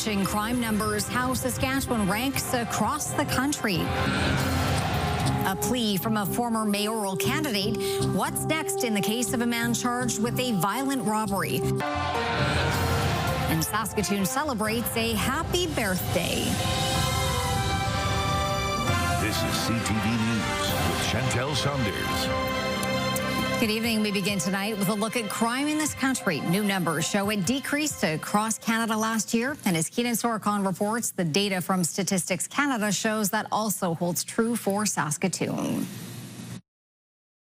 Crunching crime numbers, how Saskatchewan ranks across the country. A plea from a former mayoral candidate. What's next in the case of a man charged with a violent robbery? And Saskatoon celebrates a happy birthday. This is CTV News with Chantel Saunders. Good evening. We begin tonight with a look at crime in this country. New numbers show it decreased across Canada last year. And as Keenan Sorokon reports, the data from Statistics Canada shows that also holds true for Saskatoon.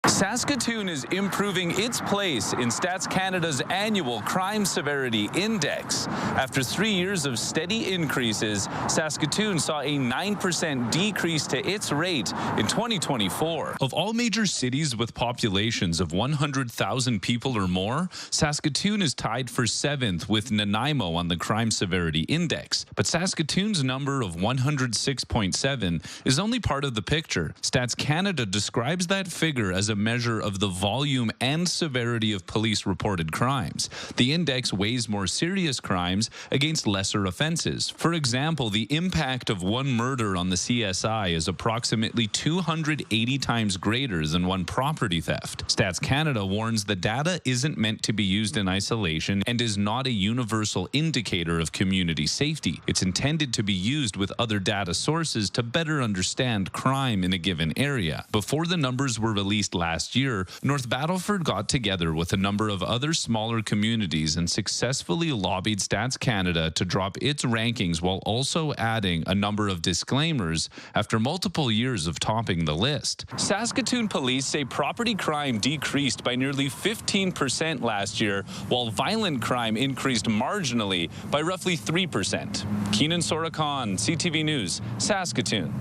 Saskatoon is improving its place in Stats Canada's annual Crime Severity Index. After 3 years of steady increases, Saskatoon saw a 9% decrease to its rate in 2024. Of all major cities with populations of 100,000 people or more, Saskatoon is tied for 7th with Nanaimo on the Crime Severity Index. But Saskatoon's number of 106.7 is only part of the picture. Stats Canada describes that figure as a measure of the volume and severity of police-reported crimes. The index weighs more serious crimes against lesser offenses. For example, the impact of one murder on the CSI is approximately 280 times greater than one property theft. Stats Canada warns the data isn't meant to be used in isolation and is not a universal indicator of community safety. It's intended to be used with other data sources to better understand crime in a given area. Before the numbers were released last year, North Battleford got together with a number of other smaller communities and successfully lobbied Stats Canada to drop its rankings while also adding a number of disclaimers after multiple years of topping the list. Saskatoon police say property crime decreased by nearly 15% last year, while violent crime increased marginally by roughly 3%. Keenan Sorokon, CTV News, Saskatoon.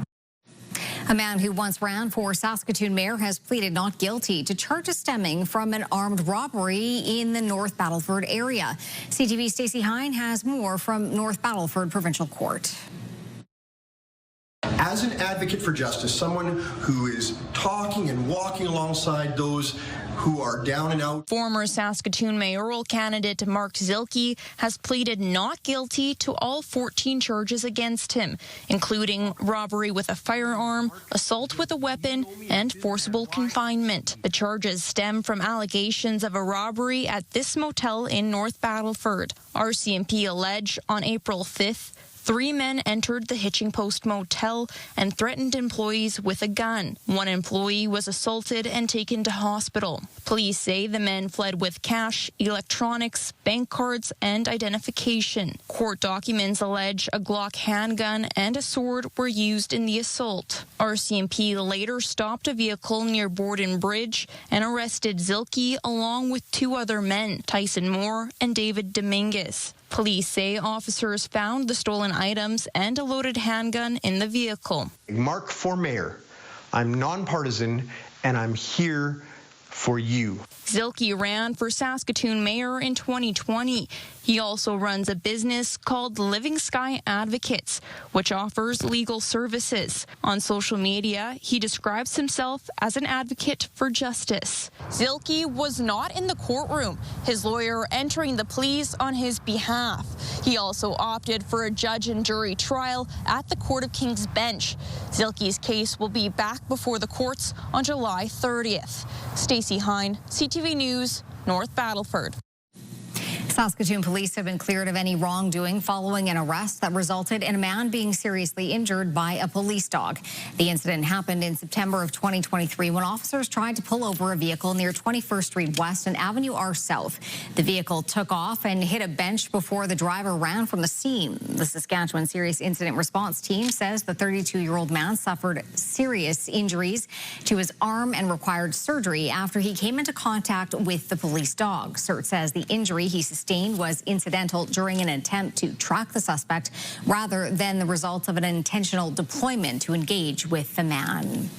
A man who once ran for Saskatoon mayor has pleaded not guilty to charges stemming from an armed robbery in the North Battleford area. CTV's Stacey Hine has more from North Battleford Provincial Court. As an advocate for justice, someone who is talking and walking alongside those who are down and out. Former Saskatoon mayoral candidate Mark Zilki has pleaded not guilty to all 14 charges against him, including robbery with a firearm, assault with a weapon, and forcible confinement. The charges stem from allegations of a robbery at this motel in North Battleford. RCMP allege on April 5th, 3 men entered the Hitching Post Motel and threatened employees with a gun. One employee was assaulted and taken to hospital. Police say the men fled with cash, electronics, bank cards, and identification. Court documents allege a Glock handgun and a sword were used in the assault. RCMP later stopped a vehicle near Borden Bridge and arrested Zilki along with 2 other men, Tyson Moore and David Dominguez. Police say officers found the stolen items and a loaded handgun in the vehicle. Mark for mayor. I'm nonpartisan and I'm here for you. Zilki ran for Saskatoon mayor in 2020. He also runs a business called Living Sky Advocates, which offers legal services. On social media, he describes himself as an advocate for justice. Zilki was not in the courtroom, his lawyer entering the pleas on his behalf. He also opted for a judge and jury trial at the Court of King's Bench. Zilki's case will be back before the courts on July 30th. Stacey Hine, CTV News, North Battleford. Saskatoon police have been cleared of any wrongdoing following an arrest that resulted in a man being seriously injured by a police dog. The incident happened in September of 2023 when officers tried to pull over a vehicle near 21st Street West and Avenue R South. The vehicle took off and hit a bench before the driver ran from the scene. The Saskatchewan Serious Incident Response Team says the 32-year-old man suffered serious injuries to his arm and required surgery after he came into contact with the police dog. CERT says the injury he sustained was incidental during an attempt to track the suspect rather than the result of an intentional deployment to engage with the man.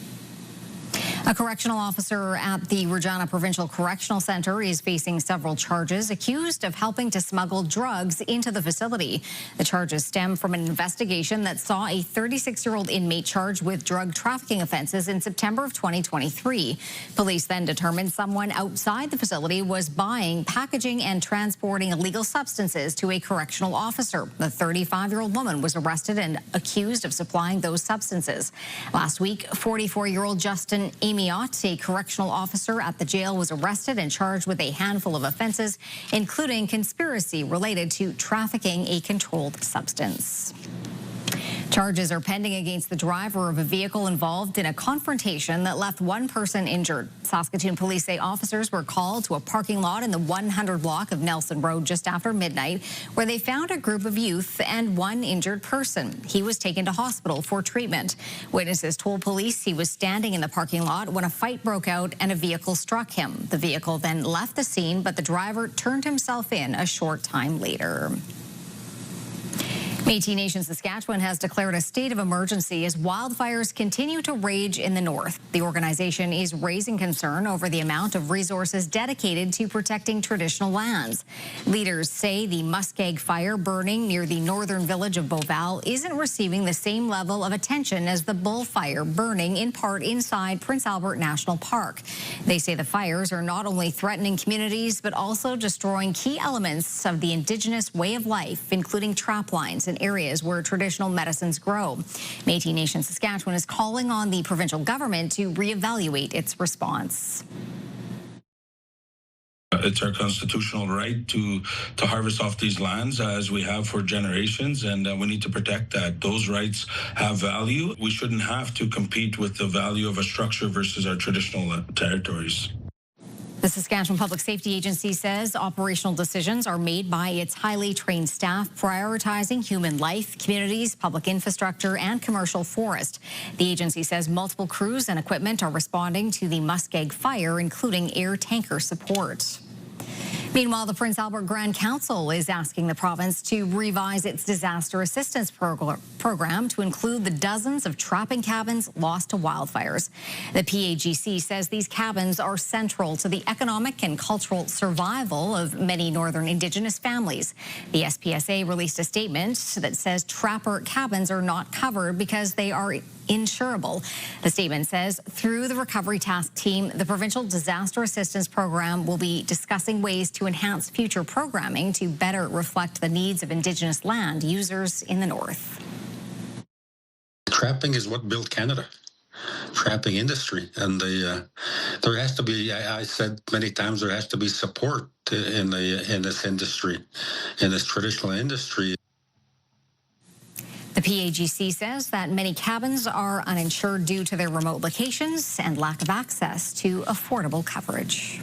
A correctional officer at the Regina Provincial Correctional Centre is facing several charges, accused of helping to smuggle drugs into the facility. The charges stem from an investigation that saw a 36-year-old inmate charged with drug trafficking offences in September of 2023. Police then determined someone outside the facility was buying, packaging and transporting illegal substances to a correctional officer. The 35-year-old woman was arrested and accused of supplying those substances. Last week, 44-year-old Justin Amiot, a correctional officer at the jail, was arrested and charged with a handful of offences, including conspiracy related to trafficking a controlled substance. Charges are pending against the driver of a vehicle involved in a confrontation that left one person injured. Saskatoon police say officers were called to a parking lot in the 100 block of Nelson Road just after midnight, where they found a group of youth and one injured person. He was taken to hospital for treatment. Witnesses told police he was standing in the parking lot when a fight broke out and a vehicle struck him. The vehicle then left the scene, but the driver turned himself in a short time later. Métis Nation Saskatchewan has declared a state of emergency as wildfires continue to rage in the north. The organization is raising concern over the amount of resources dedicated to protecting traditional lands. Leaders say the muskeg fire burning near the northern village of Beauval isn't receiving the same level of attention as the bullfire burning in part inside Prince Albert National Park. They say the fires are not only threatening communities, but also destroying key elements of the Indigenous way of life, including trap lines and areas where traditional medicines grow. Métis Nation Saskatchewan is calling on the provincial government to reevaluate its response. It's our constitutional right to harvest off these lands as we have for generations, and we need to protect that. Those rights have value. We shouldn't have to compete with the value of a structure versus our traditional territories. The Saskatchewan Public Safety Agency says operational decisions are made by its highly trained staff, prioritizing human life, communities, public infrastructure, and commercial forest. The agency says multiple crews and equipment are responding to the muskeg fire, including air tanker support. Meanwhile, the Prince Albert Grand Council is asking the province to revise its disaster assistance program to include the dozens of trapping cabins lost to wildfires. The PAGC says these cabins are central to the economic and cultural survival of many northern Indigenous families. The SPSA released a statement that says trapper cabins are not covered because they are insurable. The statement says through the Recovery Task Team, the Provincial Disaster Assistance Program will be discussing ways to enhance future programming to better reflect the needs of Indigenous land users in the north. Trapping is what built Canada. Trapping industry, and there has to be. I said many times there has to be support in this industry, in this traditional industry. The PAGC says that many cabins are uninsured due to their remote locations and lack of access to affordable coverage.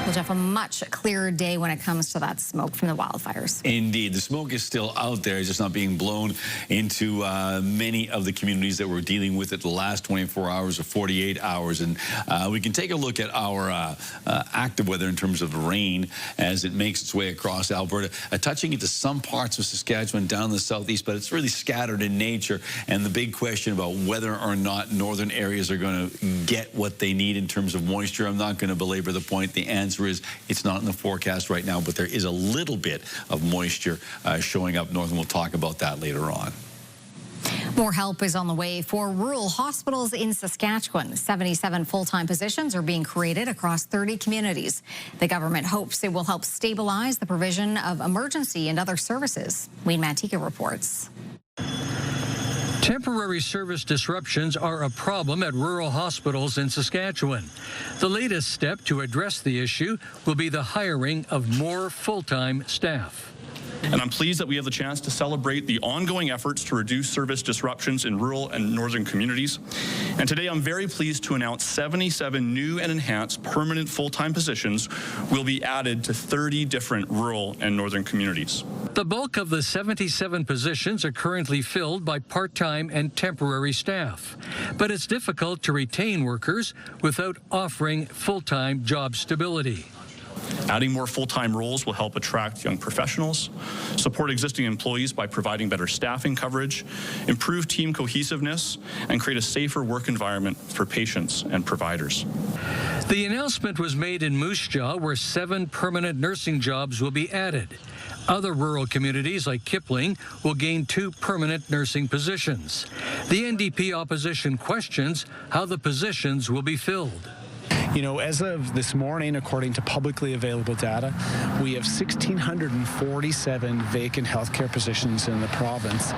We'll have a much clearer day when it comes to that smoke from the wildfires. Indeed. The smoke is still out there. It's just not being blown into many of the communities that we're dealing with it the last 24 hours or 48 hours. And we can take a look at our active weather in terms of rain as it makes its way across Alberta, touching into some parts of Saskatchewan down in the southeast, but it's really scattered in nature. And the big question about whether or not northern areas are going to get what they need in terms of moisture, I'm not going to belabor the point. The answer is it's not in the forecast right now, but there is a little bit of moisture showing up north, and we'll talk about that later on. More help is on the way for rural hospitals in Saskatchewan. 77 full-time positions are being created across 30 communities. The government hopes it will help stabilize the provision of emergency and other services. Wayne Mantika reports. Temporary service disruptions are a problem at rural hospitals in Saskatchewan. The latest step to address the issue will be the hiring of more full-time staff. And I'm pleased that we have the chance to celebrate the ongoing efforts to reduce service disruptions in rural and northern communities. And today I'm very pleased to announce 77 new and enhanced permanent full-time positions will be added to 30 different rural and northern communities. The bulk of the 77 positions are currently filled by part-time and temporary staff. But it's difficult to retain workers without offering full-time job stability. Adding more full-time roles will help attract young professionals, support existing employees by providing better staffing coverage, improve team cohesiveness, and create a safer work environment for patients and providers. The announcement was made in Moose Jaw, where 7 permanent nursing jobs will be added. Other rural communities like Kipling will gain 2 permanent nursing positions. The NDP opposition questions how the positions will be filled. You know, as of this morning, according to publicly available data, we have 1,647 vacant healthcare positions in the province.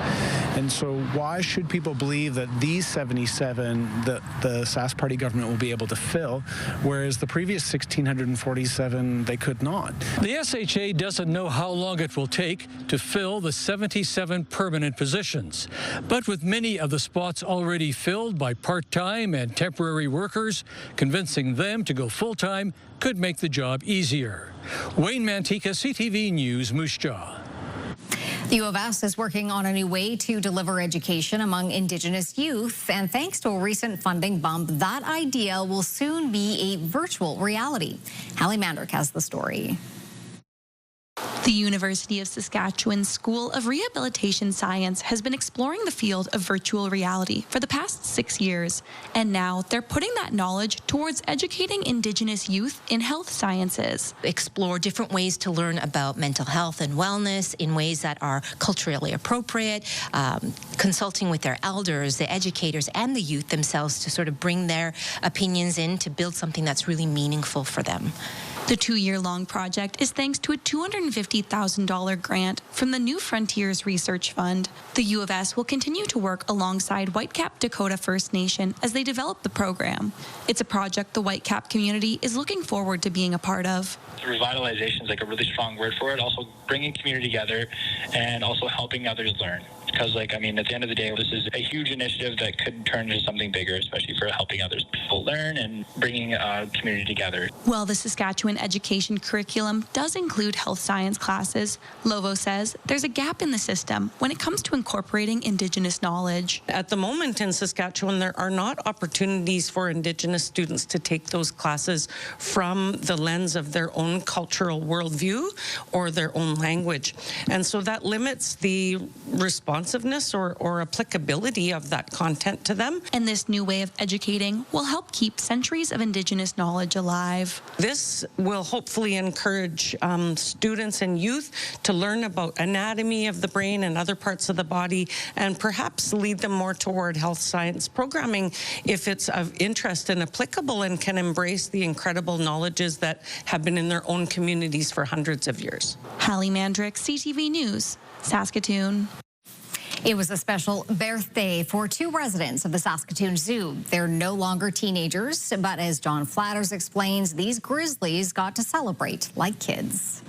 And so why should people believe that these 77 that the Sask Party government will be able to fill, whereas the previous 1,647 they could not? The SHA doesn't know how long it will take to fill the 77 permanent positions. But with many of the spots already filled by part-time and temporary workers, convincing them to go full-time could make the job easier. Wayne Mantika, CTV News, Moose Jaw. The U of S is working on a new way to deliver education among Indigenous youth, and thanks to a recent funding bump, that idea will soon be a virtual reality. Hallie Mandrick has the story. The University of Saskatchewan School of Rehabilitation Science has been exploring the field of virtual reality for the past 6 years, and now they're putting that knowledge towards educating Indigenous youth in health sciences. Explore different ways to learn about mental health and wellness in ways that are culturally appropriate, consulting with their elders, the educators, and the youth themselves to sort of bring their opinions in to build something that's really meaningful for them. The 2-year-long project is thanks to a $250,000 grant from the New Frontiers Research Fund. The U of S will continue to work alongside Whitecap Dakota First Nation as they develop the program. It's a project the Whitecap community is looking forward to being a part of. Revitalization is like a really strong word for it. Also bringing community together and also helping others learn. Because, at the end of the day, this is a huge initiative that could turn into something bigger, especially for helping others people learn and bringing a community together. While the Saskatchewan education curriculum does include health science classes, Lovo says there's a gap in the system when it comes to incorporating Indigenous knowledge. At the moment in Saskatchewan, there are not opportunities for Indigenous students to take those classes from the lens of their own cultural worldview or their own language. And so that limits the responsiveness or applicability of that content to them. And this new way of educating will help keep centuries of Indigenous knowledge alive. This will hopefully encourage students and youth to learn about anatomy of the brain and other parts of the body, and perhaps lead them more toward health science programming if it's of interest and applicable and can embrace the incredible knowledges that have been in their own communities for hundreds of years. Hallie Mandrick, CTV News, Saskatoon. It was a special birthday for 2 residents of the Saskatoon Zoo. They're no longer teenagers, but as John Flatters explains, these grizzlies got to celebrate like kids.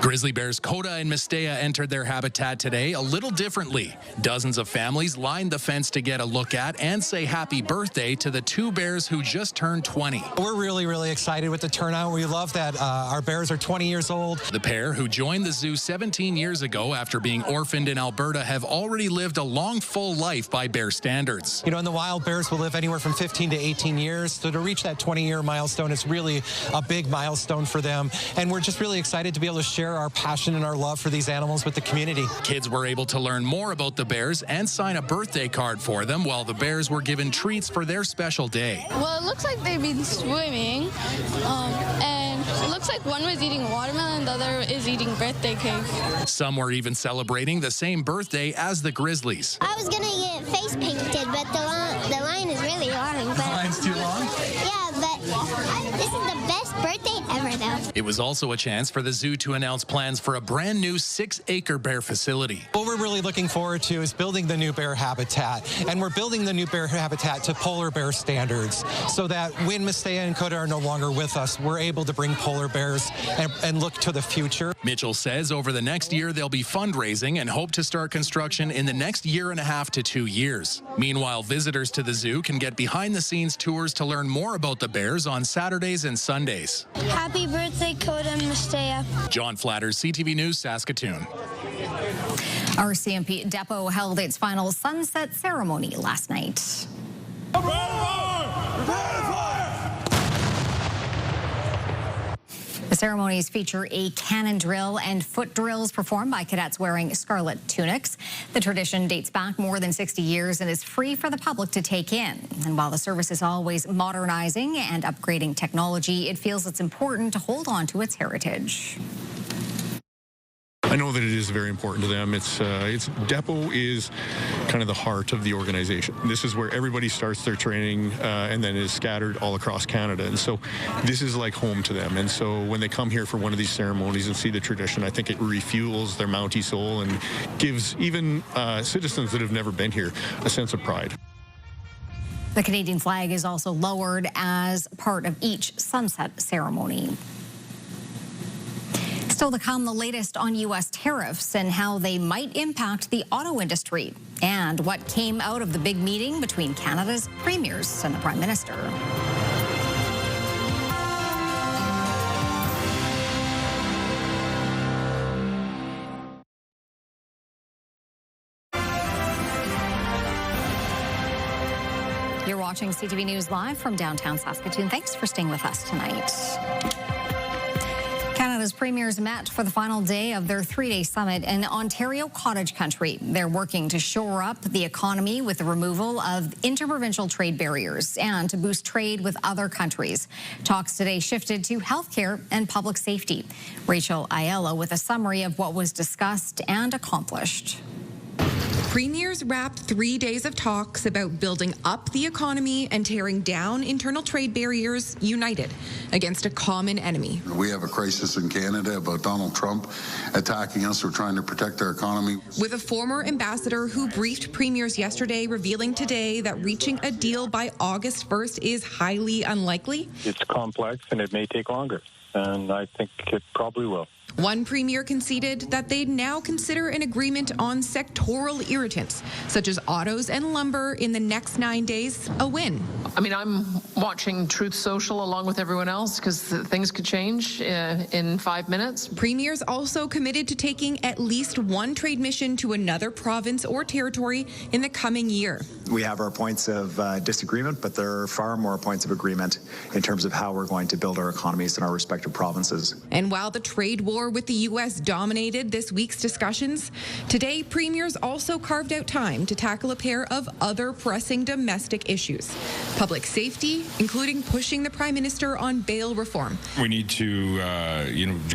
Grizzly bears Coda and Mistea entered their habitat today a little differently. Dozens of families lined the fence to get a look at and say happy birthday to the 2 bears who just turned 20. We're really excited with the turnout. We love that our bears are 20 years old. The pair, who joined the zoo 17 years ago after being orphaned in Alberta, have already lived a long, full life by bear standards. You know, in the wild, bears will live anywhere from 15 to 18 years. So to reach that 20-year milestone is really a big milestone for them. And we're just really excited to be able to share our passion and our love for these animals with the community. Kids were able to learn more about the bears and sign a birthday card for them, while the bears were given treats for their special day. Well, it looks like they've been swimming, and it looks like one was eating watermelon, the other is eating birthday cake. Some were even celebrating the same birthday as the grizzlies. I was gonna get face painted, but the line is really long. But, the line's too long? Yeah, but this is the best birthday ever, though. It was also a chance for the zoo to announce plans for a brand new 6-acre bear facility. What we're really looking forward to is building the new bear habitat. And we're building the new bear habitat to polar bear standards so that when Mistea and Coda are no longer with us, we're able to bring polar bears and look to the future. Mitchell says over the next year, they'll be fundraising and hope to start construction in the next 1.5 to 2 years. Meanwhile, visitors to the zoo can get behind-the-scenes tours to learn more about the bears on Saturdays and Sundays. Happy birthday, Coda and Mistea. John Flatters, CTV News, Saskatoon. RCMP Depot held its final sunset ceremony last night. The ceremonies feature a cannon drill and foot drills performed by cadets wearing scarlet tunics. The tradition dates back more than 60 years and is free for the public to take in. And while the service is always modernizing and upgrading technology, it feels it's important to hold on to its heritage. I know that it is very important to them. It's Depot is kind of the heart of the organization. This is where everybody starts their training and then is scattered all across Canada. And so this is like home to them. And so when they come here for one of these ceremonies and see the tradition, I think it refuels their Mountie soul and gives even citizens that have never been here a sense of pride. The Canadian flag is also lowered as part of each sunset ceremony. Still to come, the latest on U.S. tariffs and how they might impact the auto industry, and what came out of the big meeting between Canada's premiers and the Prime Minister. You're watching CTV News live from downtown Saskatoon. Thanks for staying with us tonight. Canada's premiers met for the final day of their three-day summit in Ontario Cottage Country. They're working to shore up the economy with the removal of interprovincial trade barriers and to boost trade with other countries. Talks today shifted to healthcare and public safety. Rachel Aiello with a summary of what was discussed and accomplished. Premiers wrapped 3 days of talks about building up the economy and tearing down internal trade barriers, united against a common enemy. We have a crisis in Canada about Donald Trump attacking us. We're trying to protect our economy. With a former ambassador who briefed premiers yesterday, revealing today that reaching a deal by August 1st is highly unlikely. It's complex and it may take longer, and I think it probably will. One premier conceded that they'd now consider an agreement on sectoral irritants, such as autos and lumber, in the next 9 days, a win. I mean, I'm watching Truth Social along with everyone else because things could change in 5 minutes. Premiers also committed to taking at least one trade mission to another province or territory in the coming year. We have our points of disagreement, but there are far more points of agreement in terms of how we're going to build our economies in our respective provinces. And while the trade war with the U.S. dominated this week's discussions, today premiers also carved out time to tackle a pair of other pressing domestic issues. Public safety, including pushing the Prime Minister on bail reform. We need to,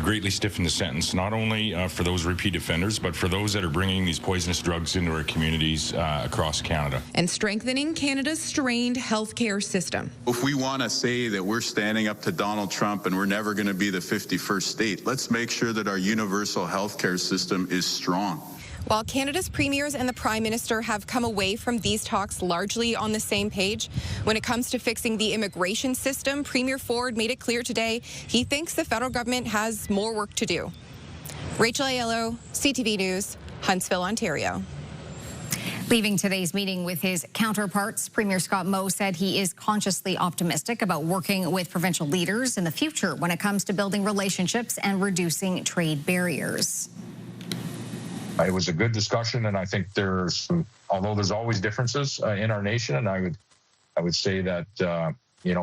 greatly stiffen the sentence, not only for those repeat offenders, but for those that are bringing these poisonous drugs into our communities across Canada. And strengthening Canada's strained healthcare system. If we want to say that we're standing up to Donald Trump and we're never going to be the 51st state, let's make sure that our universal healthcare system is strong. While Canada's premiers and the Prime Minister have come away from these talks largely on the same page, when it comes to fixing the immigration system, Premier Ford made it clear today he thinks the federal government has more work to do. Rachel Aiello, CTV News, Huntsville, Ontario. Leaving today's meeting with his counterparts, Premier Scott Moe said he is consciously optimistic about working with provincial leaders in the future when it comes to building relationships and reducing trade barriers. It was a good discussion, and I think although there's always differences in our nation, and I would say that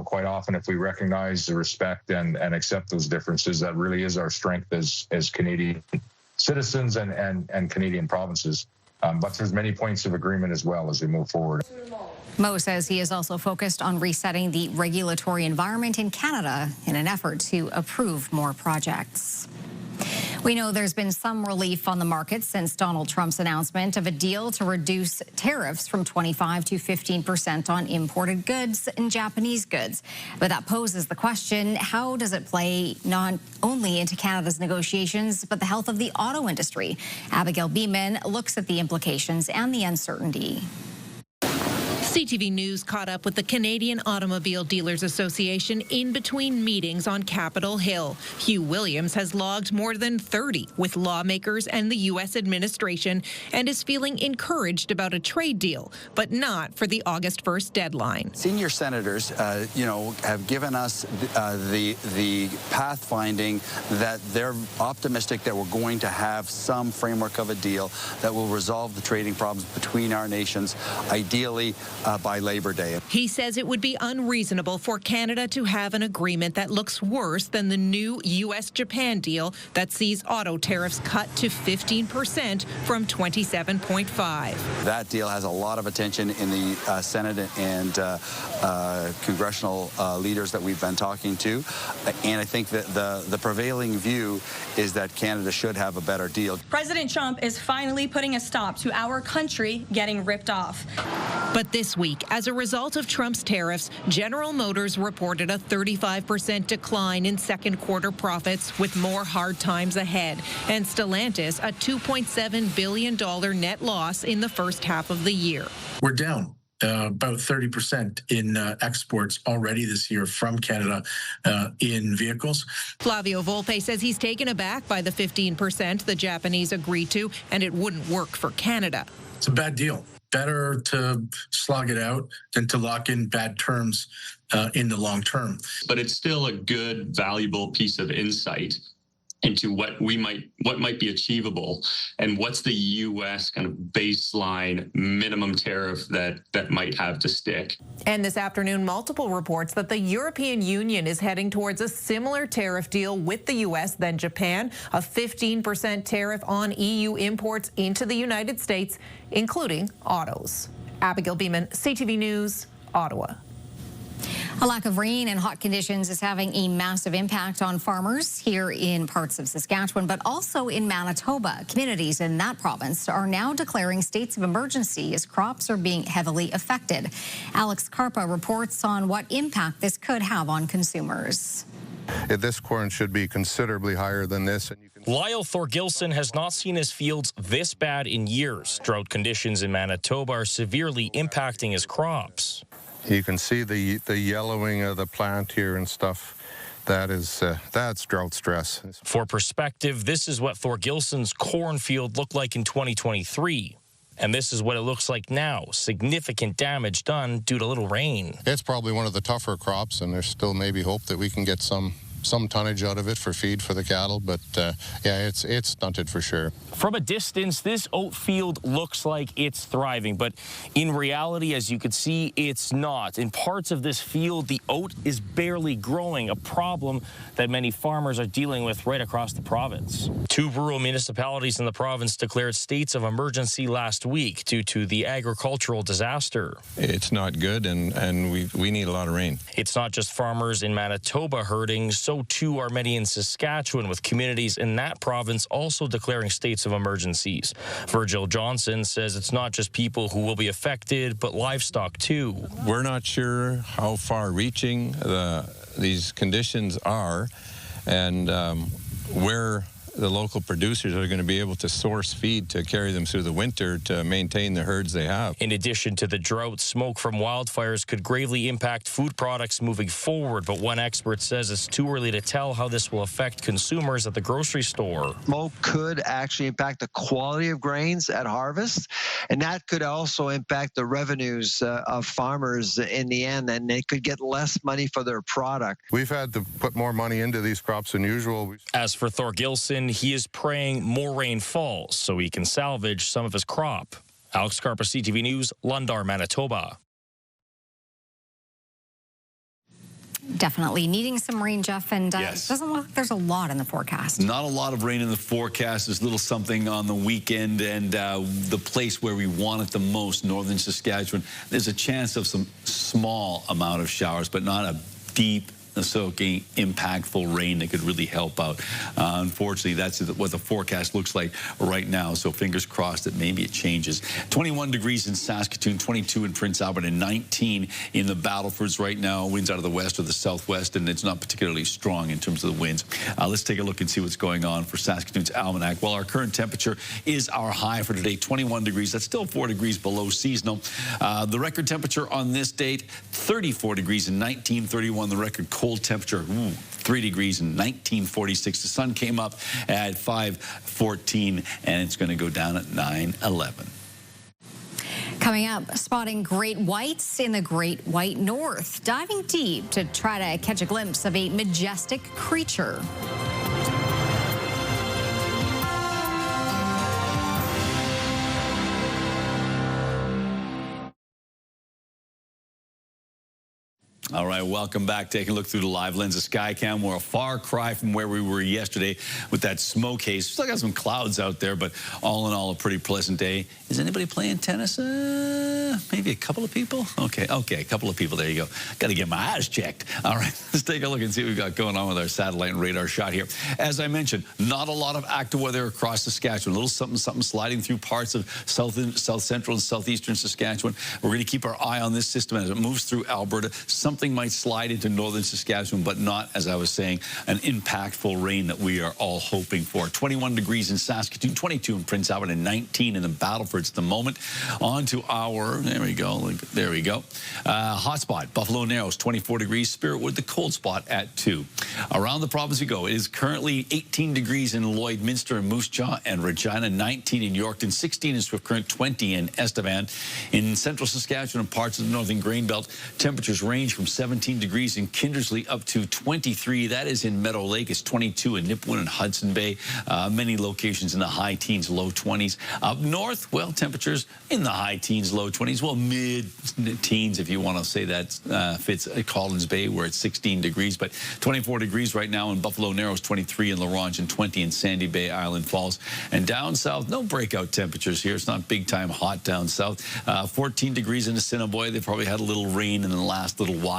quite often if we recognize the respect and accept those differences, that really is our strength as Canadian citizens and Canadian provinces. But there's many points of agreement as well as we move forward. Moe says he is also focused on resetting the regulatory environment in Canada in an effort to approve more projects. We know there's been some relief on the market since Donald Trump's announcement of a deal to reduce tariffs from 25% to 15% on imported goods and Japanese goods. But that poses the question, how does it play not only into Canada's negotiations, but the health of the auto industry? Abigail Beeman looks at the implications and the uncertainty. CTV News caught up with the Canadian Automobile Dealers Association in between meetings on Capitol Hill. Hugh Williams has logged more than 30 with lawmakers and the U.S. administration and is feeling encouraged about a trade deal, but not for the August 1st deadline. Senior senators, have given us the pathfinding that they're optimistic that we're going to have some framework of a deal that will resolve the trading problems between our nations, ideally by Labor Day. He says it would be unreasonable for Canada to have an agreement that looks worse than the new U.S.-Japan deal that sees auto tariffs cut to 15% from 27.5%. That deal has a lot of attention in the Senate and congressional leaders that we've been talking to, and I think that the prevailing view is that Canada should have a better deal. President Trump is finally putting a stop to our country getting ripped off. But this week, as a result of Trump's tariffs, General Motors reported a 35% decline in second quarter profits with more hard times ahead, and Stellantis a $2.7 billion net loss in the first half of the year. We're down about 30% in exports already this year from Canada in vehicles. Flavio Volpe says he's taken aback by the 15% the Japanese agreed to, and it wouldn't work for Canada. It's a bad deal. Better to slog it out than to lock in bad terms in the long term. But it's still a good, valuable piece of insight into what might be achievable and what's the U.S. kind of baseline minimum tariff that might have to stick. And this afternoon, multiple reports that the European Union is heading towards a similar tariff deal with the U.S. than Japan, a 15% tariff on EU imports into the United States, including autos. Abigail Beeman, CTV News, Ottawa. A lack of rain and hot conditions is having a massive impact on farmers here in parts of Saskatchewan, but also in Manitoba. Communities in that province are now declaring states of emergency as crops are being heavily affected. Alex Karpa reports on what impact this could have on consumers. This corn should be considerably higher than this. Lyle Thorgilson has not seen his fields this bad in years. Drought conditions in Manitoba are severely impacting his crops. You can see the yellowing of the plant here and stuff. That's drought stress. For perspective, this is what Thorgilson's cornfield looked like in 2023. And this is what it looks like now. Significant damage done due to little rain. It's probably one of the tougher crops, and there's still maybe hope that we can get some tonnage out of it for feed for the cattle, but yeah, it's stunted for sure. From a distance, this oat field looks like it's thriving, but in reality, as you can see, it's not. In parts of this field, the oat is barely growing, a problem that many farmers are dealing with right across the province. 2 rural municipalities in the province declared states of emergency last week due to the agricultural disaster. It's not good, and we need a lot of rain. It's not just farmers in Manitoba hurting, so too are many in Saskatchewan, with communities in that province also declaring states of emergencies. Virgil Johnson says it's not just people who will be affected, but livestock too. We're not sure how far-reaching these conditions are, and where the local producers are going to be able to source feed to carry them through the winter to maintain the herds they have. In addition to the drought, smoke from wildfires could gravely impact food products moving forward, but one expert says it's too early to tell how this will affect consumers at the grocery store. Smoke could actually impact the quality of grains at harvest, and that could also impact the revenues of farmers in the end, and they could get less money for their product. We've had to put more money into these crops than usual. As for Thorgilson, he is praying more rain falls so he can salvage some of his crop. Alex Karpa, CTV News, Lundar, Manitoba. Definitely needing some rain, Jeff, and Yes. it doesn't look like there's a lot in the forecast. Not a lot of rain in the forecast. There's a little something on the weekend, and the place where we want it the most, northern Saskatchewan, there's a chance of some small amount of showers, but not a deep, soaking, impactful rain that could really help out. Unfortunately, that's what the forecast looks like right now, so fingers crossed that maybe it changes. 21 degrees in Saskatoon, 22 in Prince Albert, and 19 in the Battlefords right now. Winds out of the west or the southwest, and it's not particularly strong in terms of the winds. Let's take a look and see what's going on for Saskatoon's almanac. Well, our current temperature is our high for today, 21 degrees. That's still 4 degrees below seasonal. The record temperature on this date, 34 degrees in 1931. The record cold temperature, 3 degrees in 1946. The sun came up at 5:14, and it's going to go down at 9:11. Coming up, spotting great whites in the Great White North. Diving deep to try to catch a glimpse of a majestic creature. All right, welcome back. Taking a look through the live lens of SkyCam. We're a far cry from where we were yesterday with that smoke haze. Still got some clouds out there, but all in all, a pretty pleasant day. Is anybody playing tennis? Maybe a couple of people? Okay, a couple of people. There you go. Got to get my eyes checked. All right, let's take a look and see what we've got going on with our satellite and radar shot here. As I mentioned, not a lot of active weather across Saskatchewan. A little something sliding through parts of south central and southeastern Saskatchewan. We're going to keep our eye on this system as it moves through Alberta. Something might slide into northern Saskatchewan, but not, as I was saying, an impactful rain that we are all hoping for. 21 degrees in Saskatoon, 22 in Prince Albert, and 19 in the Battlefords at the moment. On to our, there we go, hotspot, Buffalo Narrows, 24 degrees. Spiritwood, the cold spot at 2. Around the province we go. It is currently 18 degrees in Lloydminster and Moose Jaw and Regina, 19 in Yorkton, 16 in Swift Current, 20 in Estevan. In central Saskatchewan and parts of the northern grain belt, temperatures range from 17 degrees in Kindersley up to 23. That is in Meadow Lake. It's 22 in Nipawin and Hudson Bay. Many locations in the high teens, low 20s. Up north, well, temperatures in the high teens, low 20s. Well, mid-teens, if you want to say that fits Collins Bay, where it's 16 degrees. But 24 degrees right now in Buffalo Narrows, 23 in La Ronge, and 20 in Sandy Bay, Island Falls. And down south, no breakout temperatures here. It's not big-time hot down south. 14 degrees in Assiniboia. They probably had a little rain in the last little while.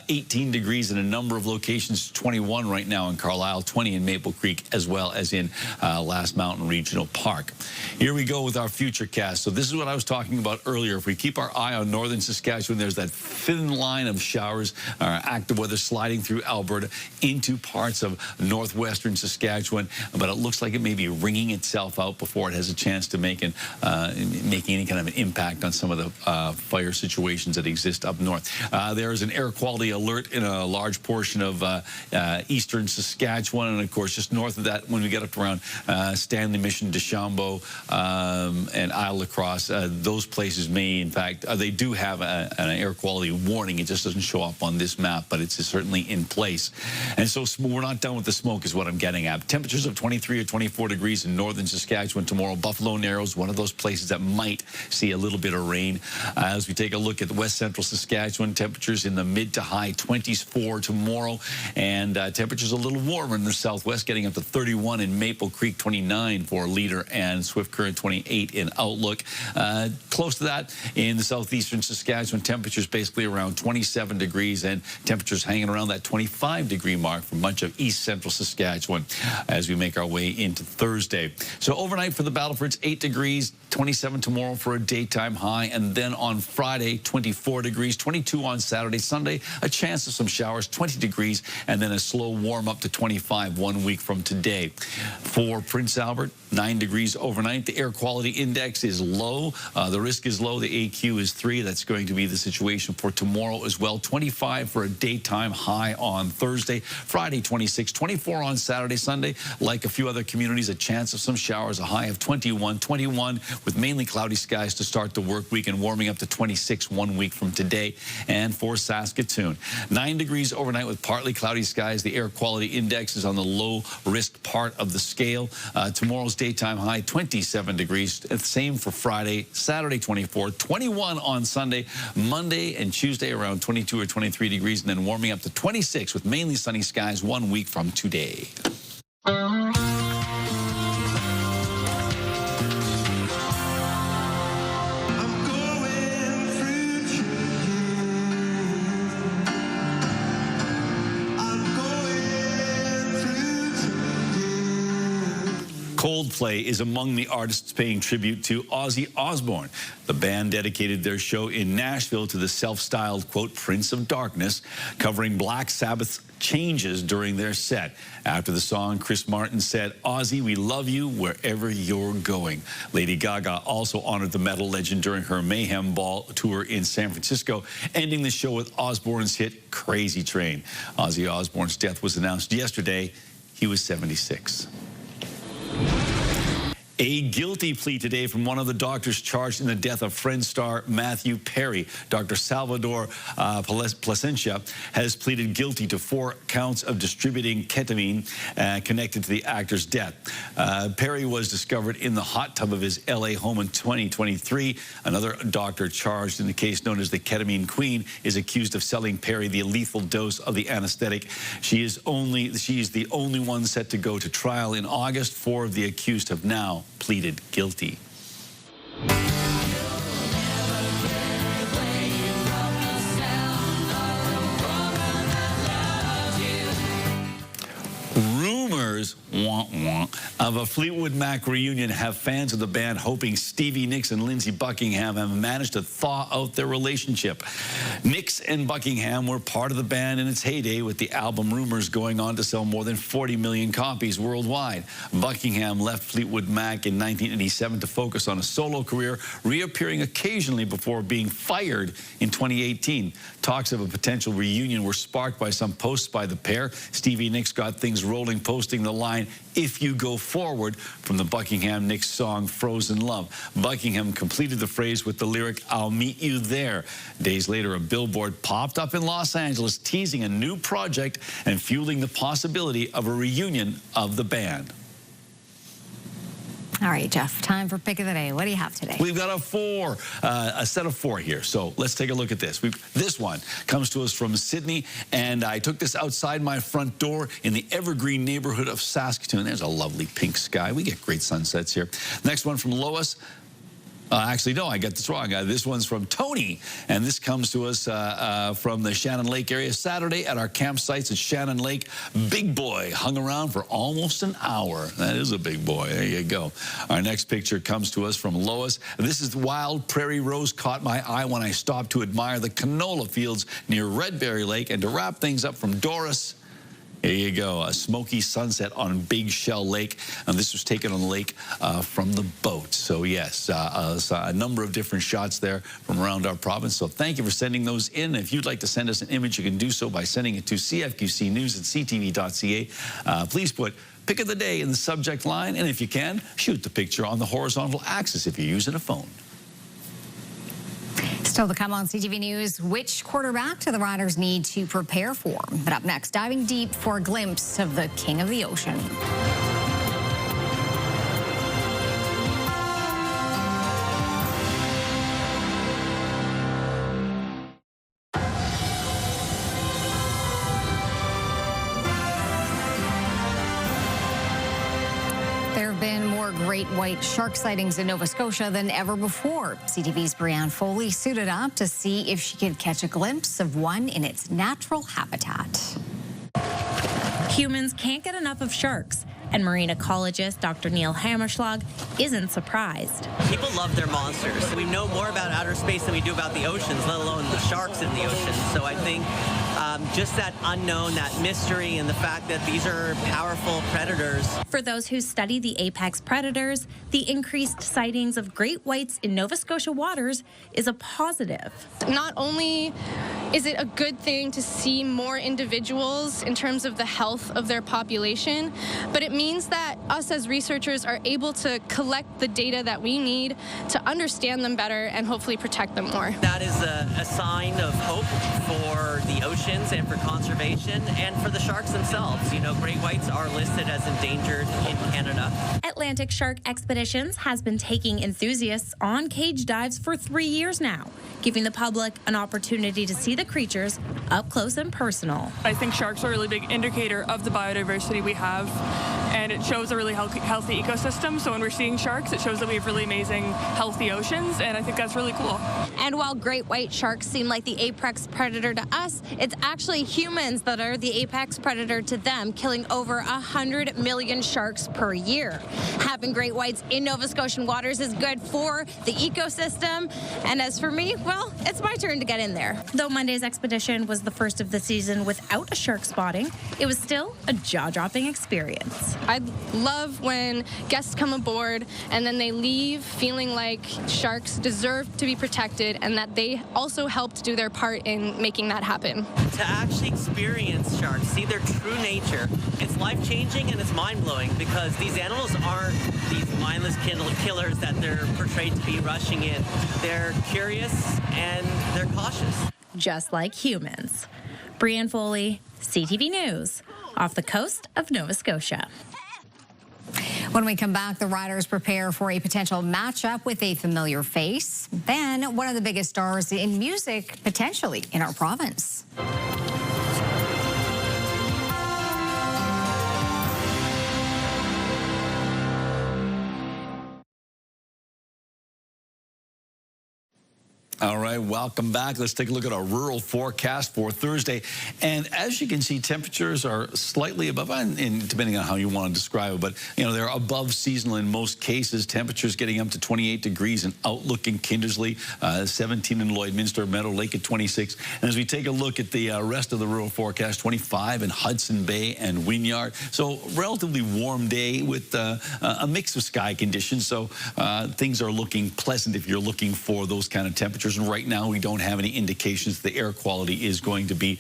18 degrees in a number of locations, 21 right now in Carlisle, 20 in Maple Creek, as well as in Last Mountain Regional Park. Here we go with our future cast. So this is what I was talking about earlier. If we keep our eye on northern Saskatchewan, there's that thin line of showers, active weather sliding through Alberta into parts of northwestern Saskatchewan, but it looks like it may be wringing itself out before it has a chance to make any kind of an impact on some of the fire situations that exist up north. There is an air quality alert in a large portion of eastern Saskatchewan, and of course just north of that, when we get up around Stanley Mission, Deschambault, and Isle La Crosse, those places may, in fact, they do have an air quality warning. It just doesn't show up on this map, but it's certainly in place. And so we're not done with the smoke is what I'm getting at. Temperatures of 23 or 24 degrees in northern Saskatchewan tomorrow. Buffalo Narrows, one of those places that might see a little bit of rain. As we take a look at west central Saskatchewan, temperatures in the mid to high 20s for tomorrow, and temperatures a little warmer in the southwest, getting up to 31 in Maple Creek, 29 for Leader, and Swift Current 28 in Outlook. Close to that in the southeastern Saskatchewan, temperatures basically around 27 degrees, and temperatures hanging around that 25-degree mark for much of east central Saskatchewan as we make our way into Thursday. So overnight for the Battlefords, 8 degrees, 27 tomorrow for a daytime high, and then on Friday, 24 degrees, 22 on Saturday, Sunday, a chance of some showers, 20 degrees, and then a slow warm up to 25 1 week from today. For Prince Albert, 9 degrees overnight. The air quality index is low. The risk is low. The AQ is 3. That's going to be the situation for tomorrow as well. 25 for a daytime high on Thursday. Friday, 26, 24 on Saturday, Sunday. Like a few other communities, a chance of some showers, a high of 21 with mainly cloudy skies to start the work week, and warming up to 26 1 week from today. And for Saskatoon, 9 degrees overnight with partly cloudy skies. The air quality index is on the low risk part of the scale. Tomorrow's daytime high, 27 degrees. Same for Friday, Saturday, 24, 21 on Sunday, Monday and Tuesday around 22 or 23 degrees, and then warming up to 26 with mainly sunny skies 1 week from today. Coldplay is among the artists paying tribute to Ozzy Osbourne. The band dedicated their show in Nashville to the self-styled, quote, Prince of Darkness, covering Black Sabbath's Changes during their set. After the song, Chris Martin said, Ozzy, we love you wherever you're going. Lady Gaga also honored the metal legend during her Mayhem Ball tour in San Francisco, ending the show with Osbourne's hit Crazy Train. Ozzy Osbourne's death was announced yesterday. He was 76. A guilty plea today from one of the doctors charged in the death of Friends star Matthew Perry. Dr. Salvador Plasencia has pleaded guilty to 4 counts of distributing ketamine connected to the actor's death. Perry was discovered in the hot tub of his L.A. home in 2023. Another doctor charged in the case known as the Ketamine Queen is accused of selling Perry the lethal dose of the anesthetic. She is the only one set to go to trial in August. 4 of the accused have now pleaded guilty. Rumors of a Fleetwood Mac reunion have fans of the band hoping Stevie Nicks and Lindsey Buckingham have managed to thaw out their relationship. Nicks and Buckingham were part of the band in its heyday, with the album Rumors going on to sell more than 40 million copies worldwide. Buckingham left Fleetwood Mac in 1987 to focus on a solo career, reappearing occasionally before being fired in 2018. Talks of a potential reunion were sparked by some posts by the pair. Stevie Nicks got things rolling, posting the line, "If you go forward," from the Buckingham-Nicks song Frozen Love. Buckingham completed the phrase with the lyric, "I'll meet you there." Days later, a billboard popped up in Los Angeles teasing a new project and fueling the possibility of a reunion of the band. All right, Jeff, time for pick of the day. What do you have today? We've got a set of 4 here. So let's take a look at this. This one comes to us from Sydney, and I took this outside my front door in the Evergreen neighborhood of Saskatoon. There's a lovely pink sky. We get great sunsets here. Next one from Lois. Actually, no, I got this wrong. This one's from Tony, and this comes to us from the Shannon Lake area. Saturday at our campsites at Shannon Lake, big boy hung around for almost an hour. That is a big boy. There you go. Our next picture comes to us from Lois. This is the wild prairie rose caught my eye when I stopped to admire the canola fields near Redberry Lake. And to wrap things up from Doris, here you go, a smoky sunset on Big Shell Lake. And this was taken on the lake from the boat. So yes, a number of different shots there from around our province. So thank you for sending those in. If you'd like to send us an image, you can do so by sending it to cfqcnews@ctv.ca. Please put pick of the day in the subject line. And if you can, shoot the picture on the horizontal axis if you're using a phone. Still to come on CTV News, which quarterback do the Riders need to prepare for? But up next, diving deep for a glimpse of the King of the Ocean. There have been more great white shark sightings in Nova Scotia than ever before. CTV's Brianne Foley suited up to see if she could catch a glimpse of one in its natural habitat. Humans can't get enough of sharks, and marine ecologist Dr. Neil Hammerschlag isn't surprised. People love their monsters. We know more about outer space than we do about the oceans, let alone the sharks in the ocean. So I think just that unknown, that mystery, and the fact that these are powerful predators. For those who study the apex predators, the increased sightings of great whites in Nova Scotia waters is a positive. Not only is it a good thing to see more individuals in terms of the health of their population, but it means that us as researchers are able to collect the data that we need to understand them better and hopefully protect them more. That is a sign of hope for the oceans and for conservation and for the sharks themselves. You know, great whites are listed as endangered in Canada. Atlantic Shark Expeditions has been taking enthusiasts on cage dives for 3 years now, giving the public an opportunity to see the creatures up close and personal. I think sharks are a really big indicator of the biodiversity we have, and it shows a really healthy ecosystem. So when we're seeing sharks, it shows that we have really amazing, healthy oceans, and I think that's really cool. And while great white sharks seem like the apex predator to us, it's actually humans that are the apex predator to them, killing over 100 million sharks per year. Having great whites in Nova Scotian waters is good for the ecosystem, and as for me, well, it's my turn to get in there. Though Monday's expedition was the first of the season without a shark spotting, it was still a jaw-dropping experience. I love when guests come aboard and then they leave feeling like sharks deserve to be protected and that they also helped do their part in making that happen. To actually experience sharks, see their true nature, it's life-changing and it's mind-blowing because these animals aren't these mindless killers that they're portrayed to be rushing in. They're curious and they're cautious. Just like humans. Brianne Foley, CTV News, off the coast of Nova Scotia. When we come back, the riders prepare for a potential matchup with a familiar face. Then one of the biggest stars in music potentially in our province. All right, welcome back. Let's take a look at our rural forecast for Thursday. And as you can see, temperatures are slightly above, and depending on how you want to describe it, but you know, they're above seasonal in most cases. Temperatures getting up to 28 degrees in Outlook and Kindersley, 17 in Lloydminster, Meadow Lake at 26. And as we take a look at the rest of the rural forecast, 25 in Hudson Bay and Wynyard. So relatively warm day with a mix of sky conditions. So things are looking pleasant if you're looking for those kind of temperatures. And right now, we don't have any indications the air quality is going to be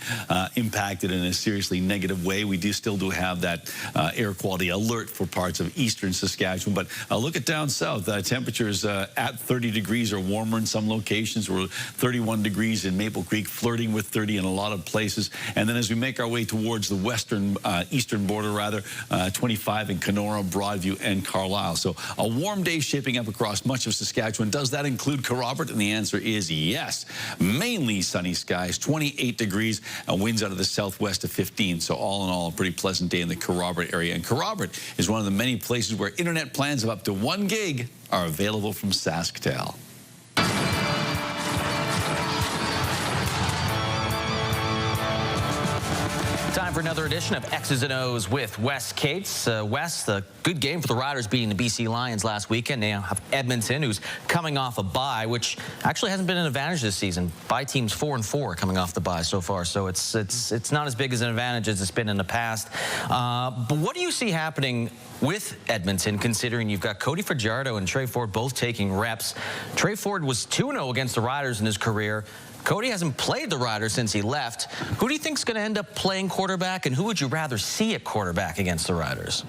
impacted in a seriously negative way. We still do have that air quality alert for parts of eastern Saskatchewan. But look at down south. Temperatures at 30 degrees or warmer in some locations. We're 31 degrees in Maple Creek, flirting with 30 in a lot of places. And then as we make our way towards the western, eastern border, rather, 25 in Kenora, Broadview, and Carlisle. So a warm day shaping up across much of Saskatchewan. Does that include Kerrobert? And the answer is yes. Mainly sunny skies, 28 degrees, winds out of the southwest of 15. So all in all, a pretty pleasant day in the Kerrobert area. And Kerrobert is one of the many places where internet plans of up to 1 gig are available from SaskTel. Time for another edition of X's and O's with Wes Cates. Wes, the good game for the Riders beating the BC Lions last weekend. They have Edmonton, who's coming off a bye, which actually hasn't been an advantage this season. Bye teams 4-4 coming off the bye so far, so it's not as big as an advantage as it's been in the past. But what do you see happening with Edmonton, considering you've got Cody Fajardo and Trey Ford both taking reps? Trey Ford was 2-0 against the Riders in his career. Cody hasn't played the Riders since he left. Who do you think is going to end up playing quarterback, and who would you rather see at quarterback against the Riders?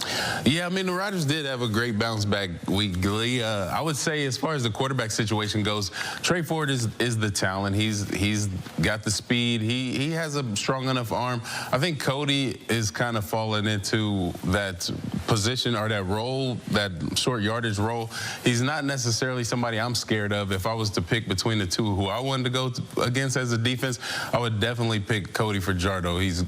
Yeah, I mean, the Riders did have a great bounce back week. I would say as far as the quarterback situation goes, Trey Ford is the talent. He's got the speed. He has a strong enough arm. I think Cody is kind of falling into that position or that role, that short yardage role. He's not necessarily somebody I'm scared of. If I was to pick between the two who I wanted to go against as a defense, I would definitely pick Cody Fajardo. He's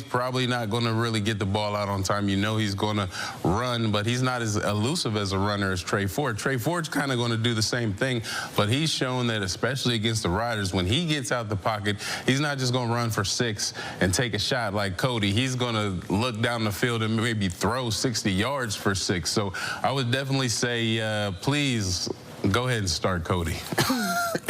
probably not going to really get the ball out on time. He's going to run, but he's not as elusive as a runner as Trey Ford. Trey Ford's kind of going to do the same thing, but he's shown that especially against the Riders, when he gets out the pocket, he's not just going to run for 6 and take a shot like Cody. He's going to look down the field and maybe throw 60 yards for 6. So I would definitely say, please, go ahead and start Cody.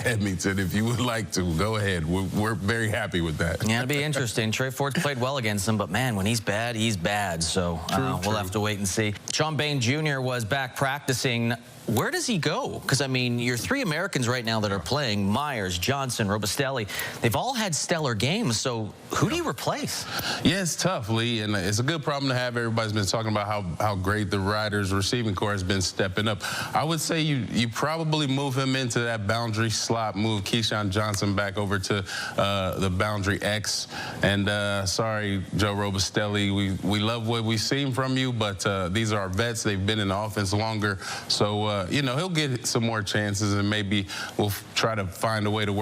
Edmonton, if you would like to, go ahead. We're very happy with that. Yeah, it'll be interesting. Trey Ford's played well against him, but man, when he's bad, he's bad. So we'll have to wait and see. Sean Bain Jr. was back practicing. Where does he go? Because, I mean, your 3 Americans right now that are playing, Myers, Johnson, Robustelli, they've all had stellar games. So who do you replace? Yeah, it's tough, Lee, and it's a good problem to have. Everybody's been talking about how great the Riders receiving corps has been stepping up. I would say you probably move him into that boundary slot, move Keyshawn Johnson back over to the boundary X. And sorry, Joe Robustelli, we love what we've seen from you, but these are our vets. They've been in the offense longer. So, he'll get some more chances, and maybe we'll try to find a way to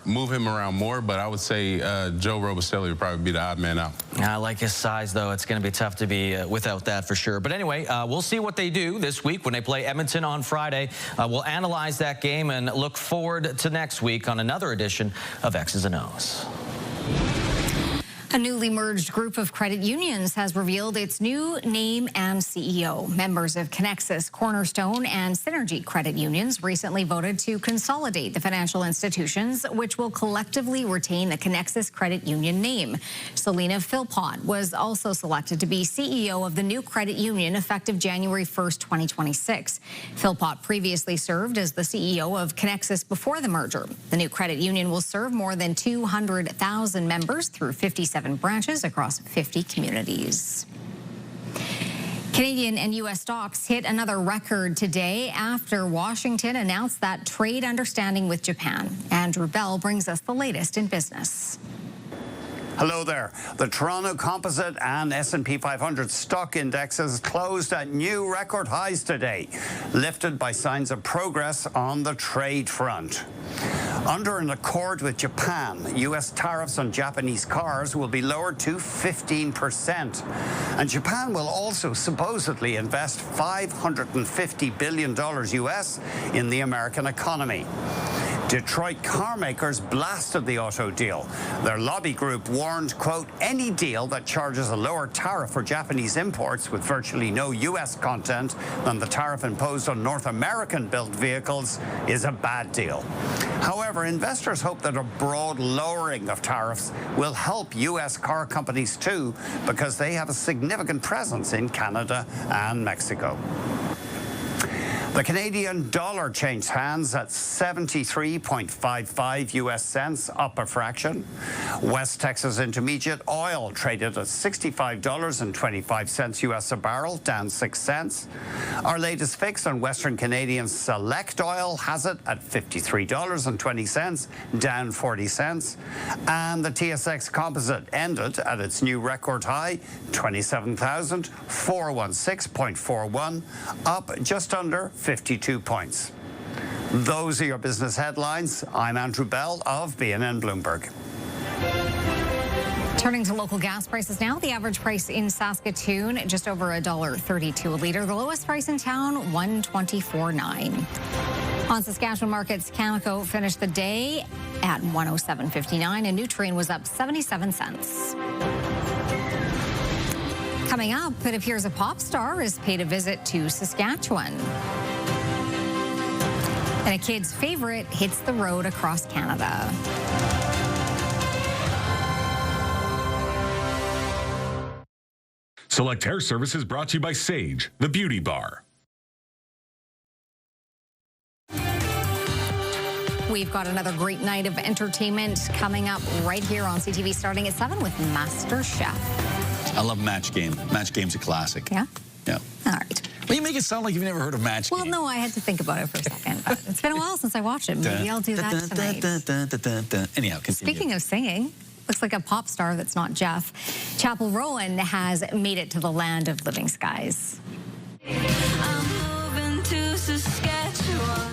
move him around more. But I would say Joe Robustelli would probably be the odd man out. I like his size, though. It's going to be tough to be without that for sure. But anyway, we'll see what they do this week when they play Edmonton on Friday. We'll analyze that game and look forward to next week on another edition of X's and O's. A newly merged group of credit unions has revealed its new name and CEO. Members of Connexus, Cornerstone, and Synergy credit unions recently voted to consolidate the financial institutions, which will collectively retain the Connexus Credit Union name. Selena Philpott was also selected to be CEO of the new credit union effective January 1st, 2026. Philpott previously served as the CEO of Connexus before the merger. The new credit union will serve more than 200,000 members through 57 branches across 50 communities. Canadian and U.S. stocks hit another record today after Washington announced that trade understanding with Japan. Andrew Bell brings us the latest in business. Hello there. The Toronto Composite and S&P 500 stock indexes closed at new record highs today, lifted by signs of progress on the trade front. Under an accord with Japan, U.S. tariffs on Japanese cars will be lowered to 15%. And Japan will also supposedly invest $550 billion U.S. in the American economy. Detroit car makers blasted the auto deal. Their lobby group warned, quote, any deal that charges a lower tariff for Japanese imports with virtually no U.S. content than the tariff imposed on North American-built vehicles is a bad deal. However, investors hope that a broad lowering of tariffs will help U.S. car companies too, because they have a significant presence in Canada and Mexico. The Canadian dollar changed hands at 73.55 U.S. cents, up a fraction. West Texas Intermediate oil traded at $65.25 U.S. a barrel, down 6 cents. Our latest fix on Western Canadian Select oil has it at $53.20, down 40 cents. And the TSX Composite ended at its new record high, 27,416.41, up just under 52 points. Those are your business headlines. I'm Andrew Bell of BNN Bloomberg. Turning to local gas prices now, the average price in Saskatoon, just over $1.32 a litre. The lowest price in town, $1.24.9. On Saskatchewan markets, Cameco finished the day at $107.59, and Nutrien was up 77 cents. Coming up, it appears a pop star has paid a visit to Saskatchewan. And a kid's favorite hits the road across Canada. Select Hair Services brought to you by Sage, the beauty bar. We've got another great night of entertainment coming up right here on CTV starting at 7 with Master Chef. I love Match Game. Match Game's a classic. Yeah? Yeah. All right. Well, you make it sound like you've never heard of Match Game. Well, no, I had to think about it for a second. But it's been a while since I watched it. Maybe I'll do that tonight. Anyhow, continue. Speaking of singing, looks like a pop star that's not Jeff. Chapel Rowan has made it to the land of living skies. I'm moving to Saskatchewan.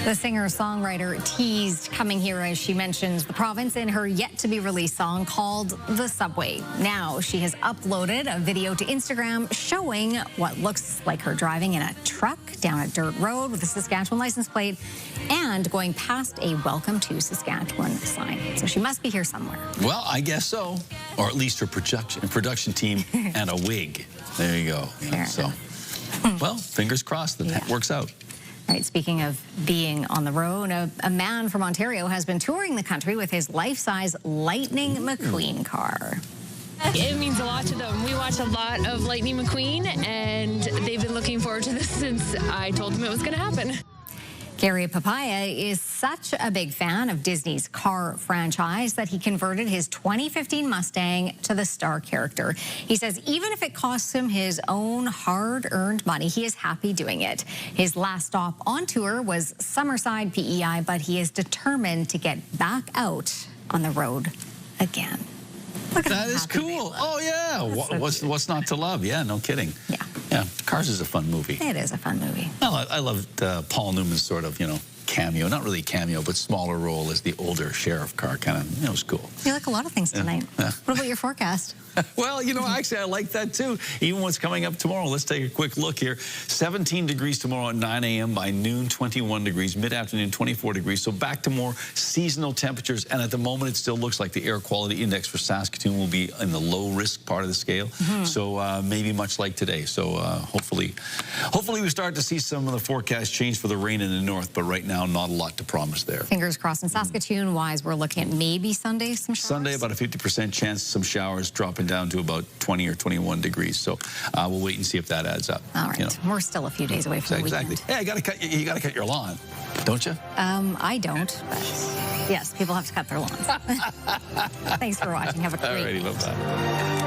The singer-songwriter teased coming here as she mentions the province in her yet-to-be-released song called The Subway. Now she has uploaded a video to Instagram showing what looks like her driving in a truck down a dirt road with a Saskatchewan license plate and going past a Welcome to Saskatchewan sign. So she must be here somewhere. Well, I guess so. Or at least her production team and a wig. There you go. Yeah, so, well, fingers crossed that that works out. All right, speaking of being on the road, a man from Ontario has been touring the country with his life-size Lightning McQueen car. It means a lot to them. We watch a lot of Lightning McQueen, and they've been looking forward to this since I told them it was going to happen. Gary Papaya is such a big fan of Disney's car franchise that he converted his 2015 Mustang to the star character. He says even if it costs him his own hard-earned money, he is happy doing it. His last stop on tour was Summerside, PEI, but he is determined to get back out on the road again. Look at that is cool. Oh, yeah. What's not to love? Yeah, no kidding. Yeah. Yeah, Cars is a fun movie. It is a fun movie. Well, I loved Paul Newman's sort of, cameo, not really cameo, but smaller role as the older sheriff car. Kind of, it was cool. You like a lot of things tonight. Yeah. What about your forecast? Well, actually, I like that too. Even what's coming up tomorrow. Let's take a quick look here. 17 degrees tomorrow at 9 a.m. By noon, 21 degrees. Mid-afternoon, 24 degrees. So back to more seasonal temperatures. And at the moment, it still looks like the air quality index for Saskatoon will be in the low-risk part of the scale. So maybe much like today. So hopefully we start to see some of the forecast change for the rain in the north. But right now, not a lot to promise there. Fingers crossed. In Saskatoon-wise, we're looking at maybe Sunday some showers. Sunday, about a 50% chance some showers, dropping down to about 20 or 21 degrees. So we'll wait and see if that adds up. All right. We're still a few days away from the weekend. Hey, you got to cut your lawn, don't you? I don't, but yes, people have to cut their lawns. Thanks for watching. Have a great Alrighty, bye-bye.